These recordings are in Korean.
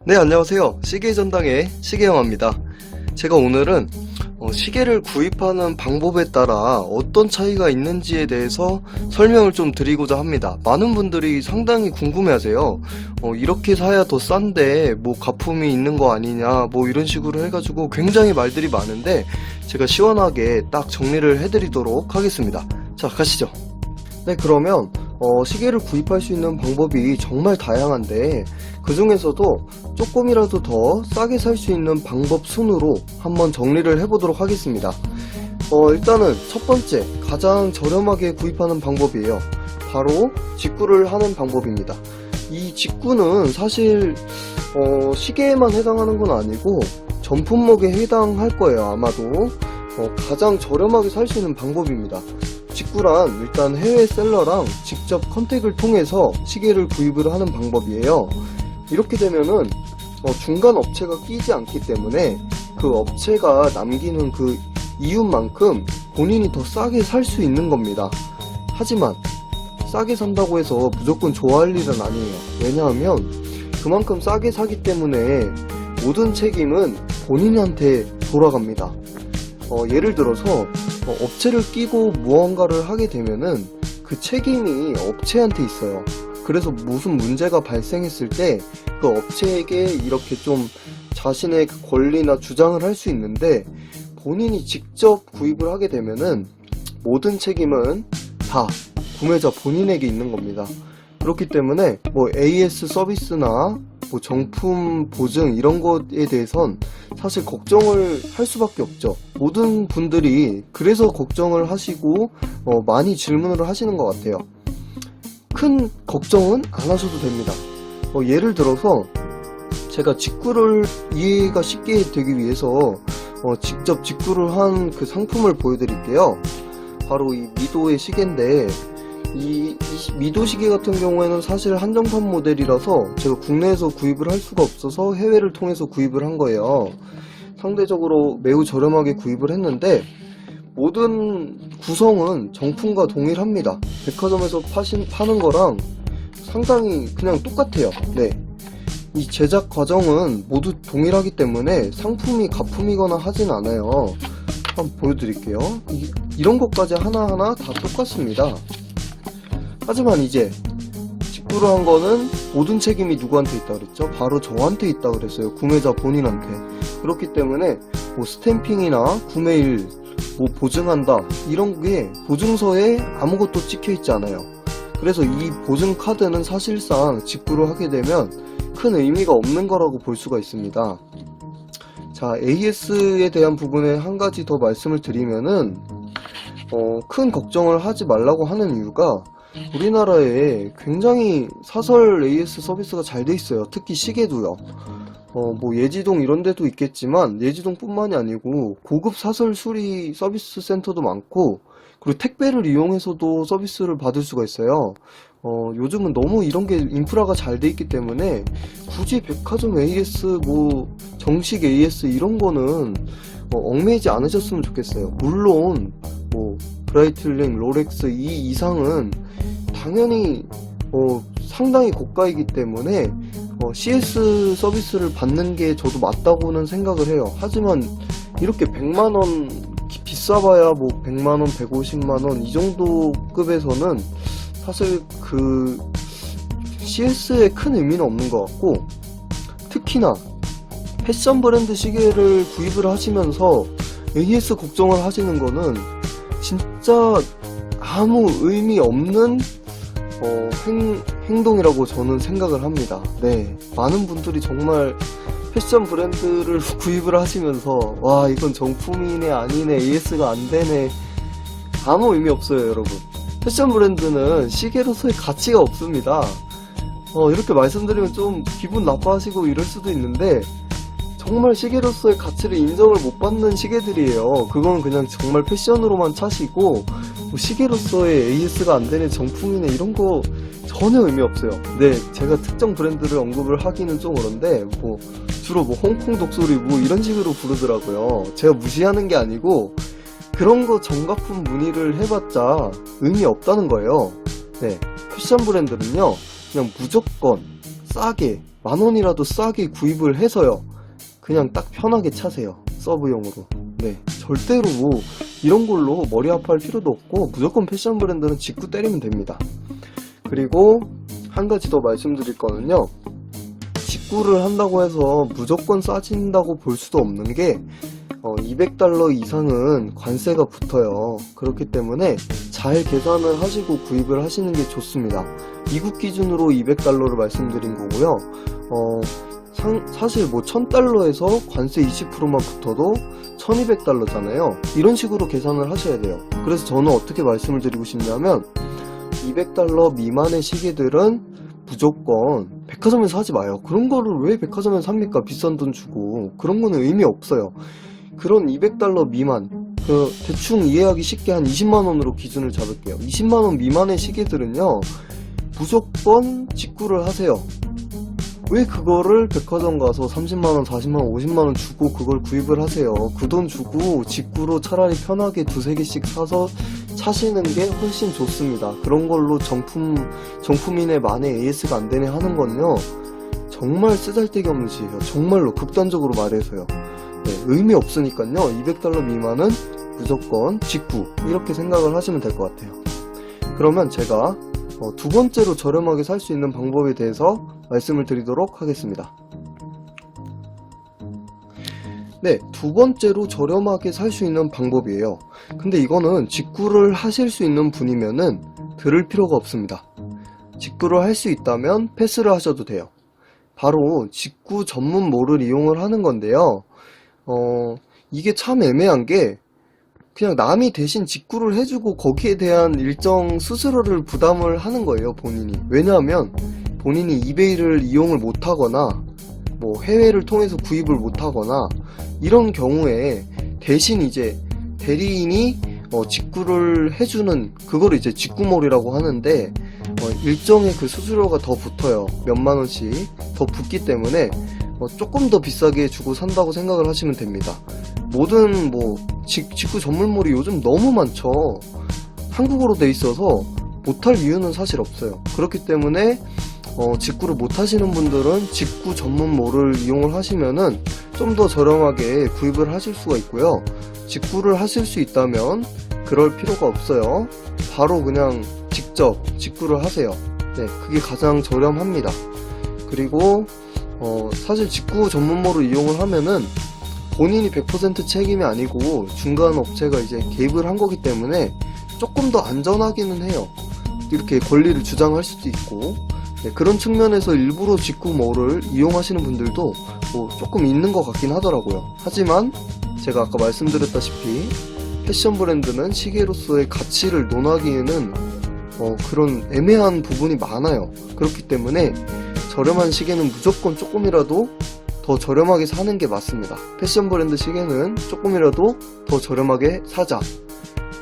네, 안녕하세요. 시계 전당의 시계영화입니다. 제가 오늘은 시계를 구입하는 방법에 따라 어떤 차이가 있는지에 대해서 설명을 좀 드리고자 합니다. 많은 분들이 상당히 궁금해하세요. 이렇게 사야 더 싼데 뭐 가품이 있는 거 아니냐 뭐 이런 식으로 해가지고 굉장히 말들이 많은데 제가 시원하게 딱 정리를 해드리도록 하겠습니다. 자, 가시죠. 네, 그러면 시계를 구입할 수 있는 방법이 정말 다양한데 그 중에서도 조금이라도 더 싸게 살 수 있는 방법 순으로 한번 정리를 해보도록 하겠습니다. 일단은 첫 번째, 가장 저렴하게 구입하는 방법이에요. 바로 직구를 하는 방법입니다. 이 직구는 사실 시계에만 해당하는 건 아니고 전 품목에 해당할 거예요. 아마도 가장 저렴하게 살 수 있는 방법입니다. 직구란 일단 해외 셀러랑 직접 컨택을 통해서 시계를 구입을 하는 방법이에요. 이렇게 되면은 중간 업체가 끼지 않기 때문에 그 업체가 남기는 그 이윤만큼 본인이 더 싸게 살 수 있는 겁니다. 하지만 싸게 산다고 해서 무조건 좋아할 일은 아니에요. 왜냐하면 그만큼 싸게 사기 때문에 모든 책임은 본인한테 돌아갑니다. 예를 들어서 업체를 끼고 무언가를 하게 되면은 그 책임이 업체한테 있어요. 그래서 무슨 문제가 발생했을 때 그 업체에게 이렇게 좀 자신의 그 권리나 주장을 할 수 있는데 본인이 직접 구입을 하게 되면은 모든 책임은 다 구매자 본인에게 있는 겁니다. 그렇기 때문에 뭐 AS 서비스나 뭐 정품 보증 이런 것에 대해선 사실 걱정을 할 수밖에 없죠. 모든 분들이 그래서 걱정을 하시고 많이 질문을 하시는 것 같아요. 큰 걱정은 안 하셔도 됩니다. 예를 들어서 제가 직구를 이해가 쉽게 되기 위해서 직접 직구를 한 그 상품을 보여드릴게요. 바로 이 미도의 시계인데 이 미도 시계 같은 경우에는 사실 한정판 모델이라서 제가 국내에서 구입을 할 수가 없어서 해외를 통해서 구입을 한 거예요. 상대적으로 매우 저렴하게 구입을 했는데 모든 구성은 정품과 동일합니다. 백화점에서 파는 거랑 상당히 그냥 똑같아요. 네, 이 제작 과정은 모두 동일하기 때문에 상품이 가품이거나 하진 않아요. 한번 보여드릴게요. 이런 것까지 하나하나 다 똑같습니다. 하지만 이제 직구를 한 거는 모든 책임이 누구한테 있다 그랬죠? 바로 저한테 있다 그랬어요. 구매자 본인한테. 그렇기 때문에 뭐 스탬핑이나 구매일 뭐 보증한다 이런 게 보증서에 아무것도 찍혀 있지 않아요. 그래서 이 보증 카드는 사실상 직구를 하게 되면 큰 의미가 없는 거라고 볼 수가 있습니다. 자, AS에 대한 부분에 한 가지 더 말씀을 드리면은 큰 걱정을 하지 말라고 하는 이유가 우리나라에 굉장히 사설 AS 서비스가 잘 돼 있어요. 특히 시계도요. 뭐 예지동 이런 데도 있겠지만 예지동 뿐만이 아니고 고급 사설 수리 서비스 센터도 많고 그리고 택배를 이용해서도 서비스를 받을 수가 있어요. 요즘은 너무 이런 게 인프라가 잘 돼 있기 때문에 굳이 백화점 AS 뭐 정식 AS 이런 거는 얽매이지 않으셨으면 좋겠어요. 물론 뭐 브라이틀링, 롤렉스 이 이상은 당연히 상당히 고가이기 때문에 CS 서비스를 받는 게 저도 맞다고는 생각을 해요. 하지만 이렇게 100만원 비싸봐야 뭐 100만원, 150만원 이 정도 급에서는 사실 그 CS에 큰 의미는 없는 것 같고, 특히나 패션 브랜드 시계를 구입을 하시면서 AS 걱정을 하시는 거는 진짜 아무 의미 없는 행동이라고 저는 생각을 합니다. 네, 많은 분들이 정말 패션 브랜드를 구입을 하시면서 와, 이건 정품이네 아니네 AS가 안되네, 아무 의미 없어요 여러분. 패션 브랜드는 시계로서의 가치가 없습니다. 이렇게 말씀드리면 좀 기분 나빠하시고 이럴 수도 있는데 정말 시계로서의 가치를 인정을 못 받는 시계들이에요. 그건 그냥 정말 패션으로만 차시고 뭐 시계로서의 AS가 안되네, 정품이네 이런 거 전혀 의미 없어요. 네, 제가 특정 브랜드를 언급을 하기는 좀 그런데 뭐 주로 뭐 홍콩 독수리 뭐 이런 식으로 부르더라고요. 제가 무시하는 게 아니고 그런 거 정가품 문의를 해봤자 의미 없다는 거예요. 네, 패션 브랜드는요 그냥 무조건 싸게 10,000원이라도 싸게 구입을 해서요, 그냥 딱 편하게 차세요. 서브용으로. 네, 절대로 뭐 이런 걸로 머리 아파할 필요도 없고 무조건 패션 브랜드는 직구 때리면 됩니다. 그리고 한 가지 더 말씀드릴 거는요, 직구를 한다고 해서 무조건 싸진다고 볼 수도 없는 게 $200 이상은 관세가 붙어요. 그렇기 때문에 잘 계산을 하시고 구입을 하시는 게 좋습니다. 미국 기준으로 $200를 말씀드린 거고요. 사실 뭐 $1,000에서 관세 20%만 붙어도 $1,200잖아요. 이런 식으로 계산을 하셔야 돼요. 그래서 저는 어떻게 말씀을 드리고 싶냐면, $200 미만의 시계들은 무조건 백화점에서 사지 마요. 그런 거를 왜 백화점에서 삽니까? 비싼 돈 주고. 그런 거는 의미 없어요. 그런 $200 미만, 대충 이해하기 쉽게 한 20만원으로 기준을 잡을게요. 20만원 미만의 시계들은요, 무조건 직구를 하세요. 왜 그거를 백화점 가서 30만원, 40만원, 50만원 주고 그걸 구입을 하세요? 그 돈 주고 직구로 차라리 편하게 두세 개씩 사서 차시는 게 훨씬 좋습니다. 그런 걸로 정품이네 만에 AS가 안 되네 하는 건요, 정말 쓰잘데기 없는 짓이에요. 정말로 극단적으로 말해서요. 네, 의미 없으니까요, $200 미만은 무조건 직구, 이렇게 생각을 하시면 될 것 같아요. 그러면 제가 두 번째로 저렴하게 살 수 있는 방법에 대해서 말씀을 드리도록 하겠습니다. 네, 두 번째로 저렴하게 살 수 있는 방법이에요. 근데 이거는 직구를 하실 수 있는 분이면은 들을 필요가 없습니다. 직구를 할 수 있다면 패스를 하셔도 돼요. 바로 직구 전문몰을 이용을 하는 건데요. 이게 참 애매한 게, 그냥 남이 대신 직구를 해주고 거기에 대한 일정 수수료를 부담을 하는 거예요, 본인이. 왜냐하면 본인이 이베이를 이용을 못하거나 뭐 해외를 통해서 구입을 못하거나 이런 경우에 대신 이제 대리인이 직구를 해주는, 그거를 이제 직구몰이라고 하는데, 일정의 그 수수료가 더 붙어요. 몇만원씩 더 붙기 때문에 조금 더 비싸게 주고 산다고 생각을 하시면 됩니다. 모든 직구 전문몰이 요즘 너무 많죠. 한국어로 돼 있어서 못할 이유는 사실 없어요. 그렇기 때문에 직구를 못 하시는 분들은 직구 전문몰을 이용을 하시면은 좀 더 저렴하게 구입을 하실 수가 있고요. 직구를 하실 수 있다면 그럴 필요가 없어요. 바로 그냥 직접 직구를 하세요. 네, 그게 가장 저렴합니다. 그리고 사실 직구 전문몰을 이용을 하면은 본인이 100% 책임이 아니고 중간 업체가 이제 개입을 한 거기 때문에 조금 더 안전하기는 해요. 이렇게 권리를 주장할 수도 있고, 네, 그런 측면에서 일부러 직구몰을 이용하시는 분들도 조금 있는 것 같긴 하더라고요. 하지만 제가 아까 말씀드렸다시피 패션 브랜드는 시계로서의 가치를 논하기에는 그런 애매한 부분이 많아요. 그렇기 때문에 저렴한 시계는 무조건 조금이라도 더 저렴하게 사는 게 맞습니다. 패션 브랜드 시계는 조금이라도 더 저렴하게 사자.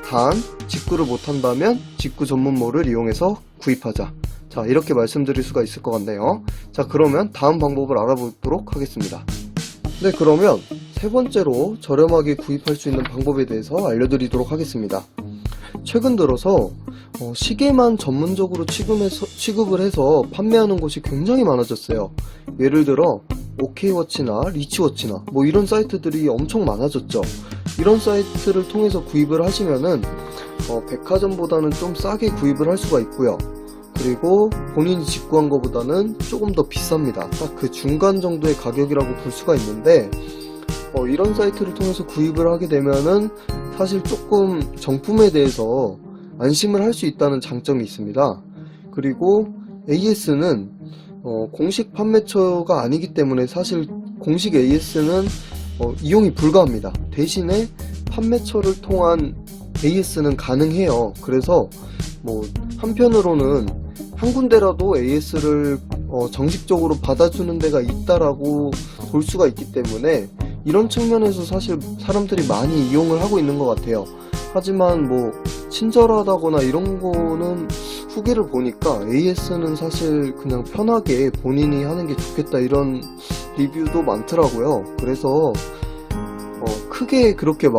단 직구를 못한다면 직구 전문몰을 이용해서 구입하자. 자, 이렇게 말씀드릴 수가 있을 것 같네요. 자, 그러면 다음 방법을 알아보도록 하겠습니다. 네, 그러면 세 번째로 저렴하게 구입할 수 있는 방법에 대해서 알려드리도록 하겠습니다. 최근 들어서 시계만 전문적으로 취급을 해서 판매하는 곳이 굉장히 많아졌어요. 예를 들어 OK워치나 리치워치나 뭐 이런 사이트들이 엄청 많아졌죠. 이런 사이트를 통해서 구입을 하시면은 백화점보다는 좀 싸게 구입을 할 수가 있고요. 그리고 본인이 직구한 것보다는 조금 더 비쌉니다. 딱 그 중간 정도의 가격이라고 볼 수가 있는데, 이런 사이트를 통해서 구입을 하게 되면은 사실 조금 정품에 대해서 안심을 할 수 있다는 장점이 있습니다. 그리고 AS는 공식 판매처가 아니기 때문에 사실 공식 AS는 이용이 불가합니다. 대신에 판매처를 통한 AS는 가능해요. 그래서 한편으로는 한 군데라도 AS를 정식적으로 받아주는 데가 있다라고 볼 수가 있기 때문에 이런 측면에서 사실 사람들이 많이 이용을 하고 있는 것 같아요. 하지만 친절하다거나 이런 거는 후기를 보니까 AS는 사실 그냥 편하게 본인이 하는 게 좋겠다 이런 리뷰도 많더라고요. 그래서 크게 그렇게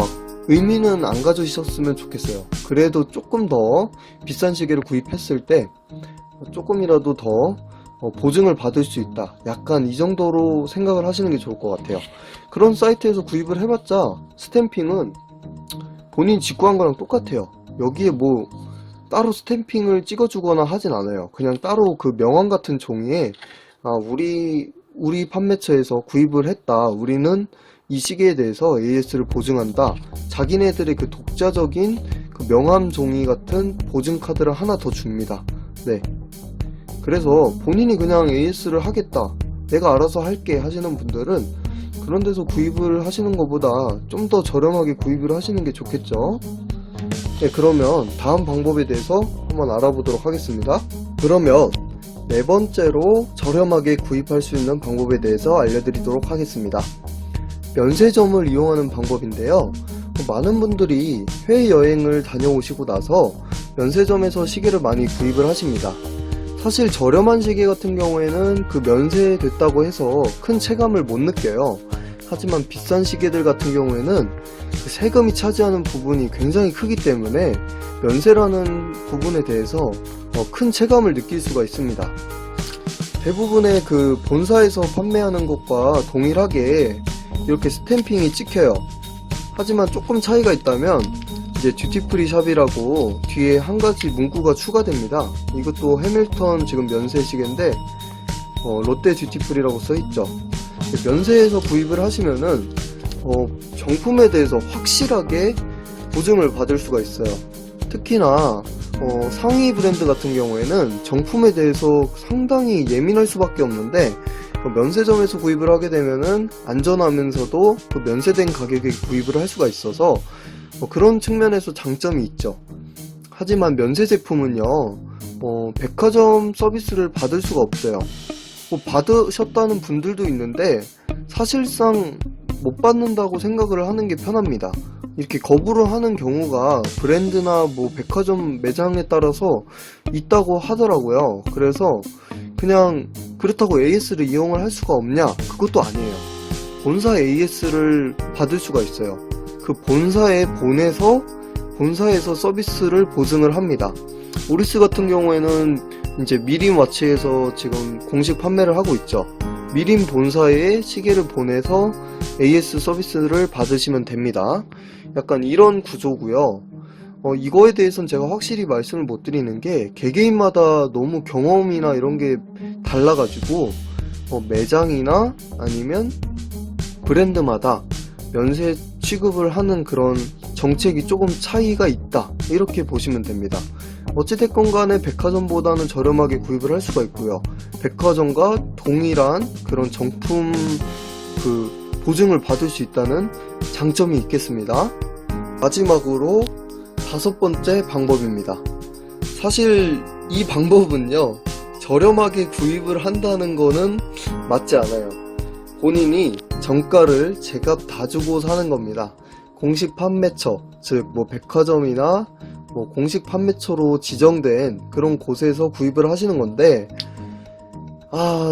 의미는 안 가지셨으면 좋겠어요. 그래도 조금 더 비싼 시계를 구입했을 때 조금이라도 더 보증을 받을 수 있다. 약간 이 정도로 생각을 하시는 게 좋을 것 같아요. 그런 사이트에서 구입을 해봤자 스탬핑은 본인 직구한 거랑 똑같아요. 여기에 뭐 따로 스탬핑을 찍어주거나 하진 않아요. 그냥 따로 그 명함 같은 종이에 우리 판매처에서 구입을 했다. 우리는 이 시계에 대해서 AS를 보증한다. 자기네들의 그 독자적인 그 명함 종이 같은 보증 카드를 하나 더 줍니다. 네. 그래서 본인이 그냥 AS를 하겠다. 내가 알아서 할게 하시는 분들은 그런 데서 구입을 하시는 것보다 좀 더 저렴하게 구입을 하시는 게 좋겠죠. 네, 그러면 다음 방법에 대해서 한번 알아보도록 하겠습니다. 그러면 네 번째로 저렴하게 구입할 수 있는 방법에 대해서 알려드리도록 하겠습니다. 면세점을 이용하는 방법인데요. 많은 분들이 해외여행을 다녀오시고 나서 면세점에서 시계를 많이 구입을 하십니다. 사실 저렴한 시계 같은 경우에는 그 면세됐다고 해서 큰 체감을 못 느껴요. 하지만 비싼 시계들 같은 경우에는 그 세금이 차지하는 부분이 굉장히 크기 때문에 면세라는 부분에 대해서 큰 체감을 느낄 수가 있습니다. 대부분의 그 본사에서 판매하는 것과 동일하게 이렇게 스탬핑이 찍혀요. 하지만 조금 차이가 있다면 이제 듀티프리 샵이라고 뒤에 한 가지 문구가 추가됩니다. 이것도 해밀턴 지금 면세 시계인데 롯데 듀티프리라고 써있죠. 면세에서 구입을 하시면은 정품에 대해서 확실하게 보증을 받을 수가 있어요. 특히나 상위 브랜드 같은 경우에는 정품에 대해서 상당히 예민할 수밖에 없는데 면세점에서 구입을 하게 되면은 안전하면서도 그 면세된 가격에 구입을 할 수가 있어서 그런 측면에서 장점이 있죠. 하지만 면세 제품은요 백화점 서비스를 받을 수가 없어요. 받으셨다는 분들도 있는데 사실상 못 받는다고 생각을 하는 게 편합니다. 이렇게 거부를 하는 경우가 브랜드나 뭐 백화점 매장에 따라서 있다고 하더라고요. 그래서 그냥 그렇다고 AS를 이용을 할 수가 없냐? 그것도 아니에요. 본사 AS를 받을 수가 있어요. 그 본사에 보내서 본사에서 서비스를 보증을 합니다. 오리스 같은 경우에는 이제 미림 와치에서 지금 공식 판매를 하고 있죠. 미림 본사에 시계를 보내서 AS 서비스를 받으시면 됩니다. 약간 이런 구조고요. 이거에 대해서는 제가 확실히 말씀을 못 드리는 게 개개인마다 너무 경험이나 이런 게 달라가지고 매장이나 아니면 브랜드마다 면세 취급을 하는 그런 정책이 조금 차이가 있다 이렇게 보시면 됩니다. 어찌됐건 간에 백화점보다는 저렴하게 구입을 할 수가 있고요. 백화점과 동일한 그런 정품 보증을 받을 수 있다는 장점이 있겠습니다. 마지막으로 다섯 번째 방법입니다. 사실 이 방법은요 저렴하게 구입을 한다는 거는 맞지 않아요. 본인이 정가를 제값 다 주고 사는 겁니다. 공식 판매처, 즉 뭐 백화점이나 뭐 공식 판매처로 지정된 그런 곳에서 구입을 하시는 건데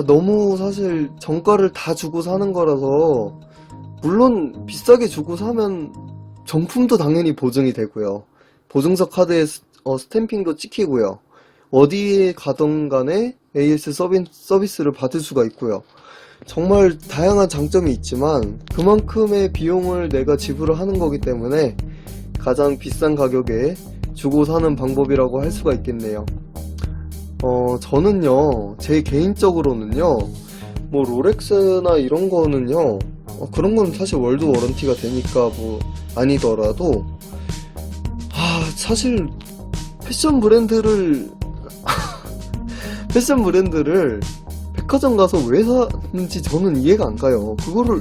너무 사실 정가를 다 주고 사는 거라서 물론 비싸게 주고 사면 정품도 당연히 보증이 되고요. 보증서 카드에 스탬핑도 찍히고요. 어디에 가던 간에 AS 서비스를 받을 수가 있고요. 정말 다양한 장점이 있지만 그만큼의 비용을 내가 지불을 하는 거기 때문에 가장 비싼 가격에 주고 사는 방법이라고 할 수가 있겠네요. 저는요 제 개인적으로는요 뭐 롤렉스나 이런 거는요 그런 건 사실 월드 워런티가 되니까 뭐 아니더라도 사실 패션 브랜드를 백화점 가서 왜 사는지 저는 이해가 안 가요. 그거를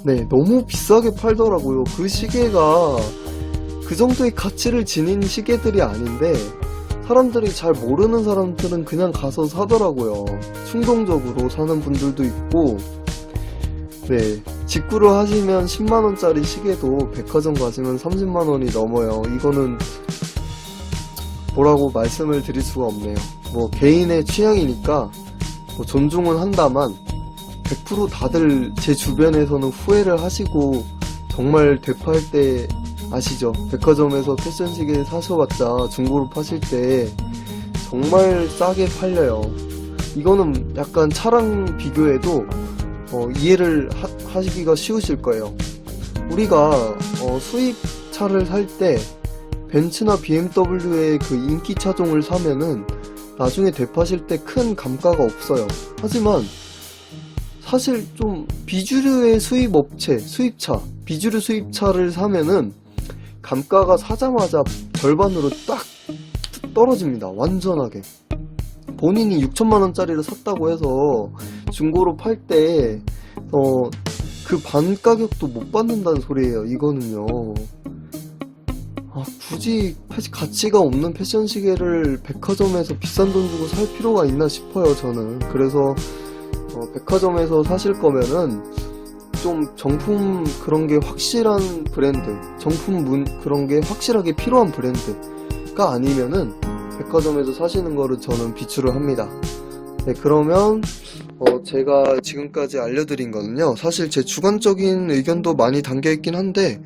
네 너무 비싸게 팔더라고요. 그 시계가 그 정도의 가치를 지닌 시계들이 아닌데 사람들이 잘 모르는 사람들은 그냥 가서 사더라고요. 충동적으로 사는 분들도 있고 네 직구를 하시면 10만원짜리 시계도 백화점 가시면 30만원이 넘어요. 이거는 뭐라고 말씀을 드릴 수가 없네요. 뭐 개인의 취향이니까 뭐 존중은 한다만 100% 다들 제 주변에서는 후회를 하시고 정말 되팔 때 아시죠? 백화점에서 패션 시계 사셔봤자 중고로 파실 때 정말 싸게 팔려요. 이거는 약간 차랑 비교해도 이해를 하시기가 쉬우실 거예요. 우리가 수입차를 살 때 벤츠나 BMW의 그 인기 차종을 사면은 나중에 되파실 때 큰 감가가 없어요. 하지만 사실 좀 비주류의 수입업체, 수입차, 비주류 수입차를 사면은 감가가 사자마자 절반으로 딱 떨어집니다. 완전하게. 본인이 6천만원짜리를 샀다고 해서 중고로 팔 때 그 반 가격도 못 받는다는 소리예요. 이거는요. 굳이 가치가 없는 패션 시계를 백화점에서 비싼 돈 주고 살 필요가 있나 싶어요. 저는. 그래서 백화점에서 사실 거면은 좀 정품 그런 게 확실한 브랜드, 그런 게 확실하게 필요한 브랜드가 아니면은 백화점에서 사시는 거를 저는 비추를 합니다. 네, 그러면 제가 지금까지 알려드린 거는요, 사실 제 주관적인 의견도 많이 담겨있긴 한데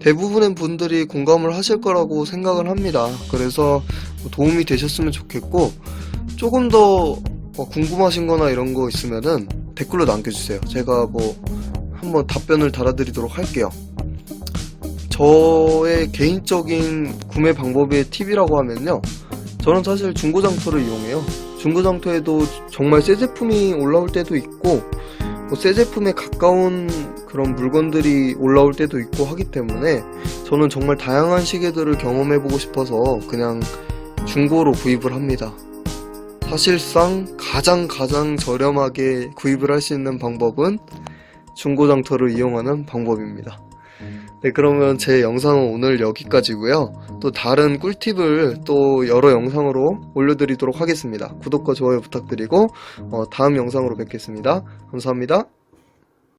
대부분의 분들이 공감을 하실 거라고 생각을 합니다. 그래서 도움이 되셨으면 좋겠고, 조금 더 궁금하신 거나 이런 거 있으면은 댓글로 남겨주세요. 제가 한번 답변을 달아드리도록 할게요. 저의 개인적인 구매 방법의 팁이라고 하면요, 저는 사실 중고장터를 이용해요. 중고장터에도 정말 새 제품이 올라올 때도 있고 새 제품에 가까운 그런 물건들이 올라올 때도 있고 하기 때문에 저는 정말 다양한 시계들을 경험해보고 싶어서 그냥 중고로 구입을 합니다. 사실상 가장 저렴하게 구입을 할 수 있는 방법은 중고장터를 이용하는 방법입니다. 네, 그러면 제 영상은 오늘 여기까지고요. 또 다른 꿀팁을 또 여러 영상으로 올려드리도록 하겠습니다. 구독과 좋아요 부탁드리고 다음 영상으로 뵙겠습니다. 감사합니다.